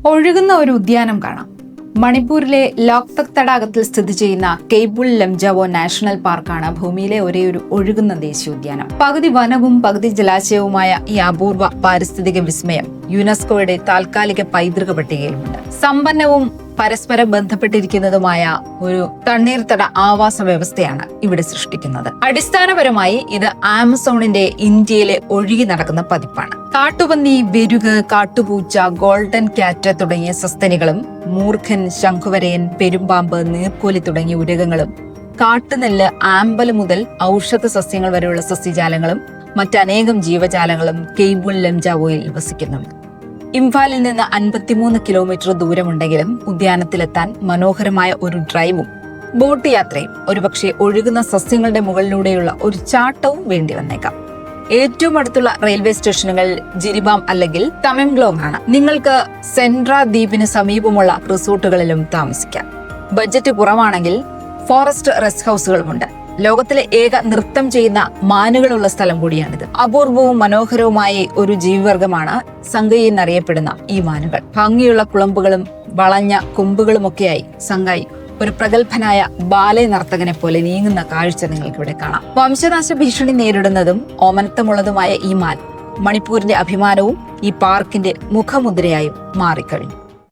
ഒഴുകുന്ന ഒരു ഉദ്യാനം കാണാം. മണിപ്പൂരിലെ ലോക്തക് തടാകത്തിൽ സ്ഥിതി ചെയ്യുന്ന കേബിൾ ലംജാവോ നാഷണൽ പാർക്കാണ് ഭൂമിയിലെ ഒരേയൊരു ഒഴുകുന്ന ദേശീയോദ്യാനം. പകുതി വനവും പകുതി ജലാശയവുമായ ഈ അപൂർവ പാരിസ്ഥിതിക വിസ്മയം യുനെസ്കോയുടെ താൽക്കാലിക പൈതൃക പട്ടികയിലുണ്ട്. സമ്പന്നവും പരസ്പരം ബന്ധപ്പെട്ടിരിക്കുന്നതുമായ ഒരു തണ്ണീർത്തട ആവാസ വ്യവസ്ഥയാണ് ഇവിടെ സൃഷ്ടിക്കുന്നത്. അടിസ്ഥാനപരമായി ഇത് ആമസോണിന്റെ ഇന്ത്യയിലെ ഒഴുകി നടക്കുന്ന പതിപ്പാണ്. കാട്ടുപന്നി, വെരുക്, കാട്ടുപൂച്ച, ഗോൾഡൻ ക്യാറ്റ് തുടങ്ങിയ സസ്തനികളും മൂർഖൻ, ശംഖുവരയൻ, പെരുമ്പാമ്പ്, നീർക്കോലി തുടങ്ങിയ ഉരകങ്ങളും കാട്ടുനെല്ല്, ആമ്പല് മുതൽ ഔഷധ സസ്യങ്ങൾ വരെയുള്ള സസ്യജാലങ്ങളും മറ്റനേകം ജീവജാലങ്ങളും കേബിൾ ലംജാവോയിൽ വസിക്കുന്നുണ്ട്. ഇംഫാലിൽ നിന്ന് 53 കിലോമീറ്റർ ദൂരമുണ്ടെങ്കിലും ഉദ്യാനത്തിലെത്താൻ മനോഹരമായ ഒരു ഡ്രൈവും ബോട്ട് യാത്രയും ഒരുപക്ഷെ ഒഴുകുന്ന സസ്യങ്ങളുടെ മുകളിലൂടെയുള്ള ഒരു ചാട്ടവും വേണ്ടി വന്നേക്കാം. ഏറ്റവും അടുത്തുള്ള റെയിൽവേ സ്റ്റേഷനുകൾ ജിരിബാം അല്ലെങ്കിൽ തമെങ്ലോങ് ആണ്. നിങ്ങൾക്ക് സെൻട്ര ദ്വീപിന് സമീപമുള്ള റിസോർട്ടുകളിലും താമസിക്കാം. ബജറ്റ് കുറവാണെങ്കിൽ ഫോറസ്റ്റ് റെസ്റ്റ് ഹൗസുകളുമുണ്ട്. ലോകത്തിലെ ഏക നൃത്തം ചെയ്യുന്ന മാനുകളുള്ള സ്ഥലം കൂടിയാണിത്. അപൂർവവും മനോഹരവുമായ ഒരു ജീവിവർഗമാണ് സംഗായി എന്നറിയപ്പെടുന്ന ഈ മാനുകൾ. ഭംഗിയുള്ള കുളമ്പുകളും വളഞ്ഞ കൊമ്പുകളുമൊക്കെയായി സംഗായി ഒരു പ്രഗത്ഭനായ ബാലെ നർത്തകനെ പോലെ നീങ്ങുന്ന കാഴ്ച നിങ്ങൾക്ക് ഇവിടെ കാണാം. വംശനാശ ഭീഷണി നേരിടുന്നതും ഓമനത്തമുള്ളതുമായ ഈ മാൻ മണിപ്പൂരിന്റെ അഭിമാനവും ഈ പാർക്കിന്റെ മുഖമുദ്രയായും മാറിക്കഴിഞ്ഞു.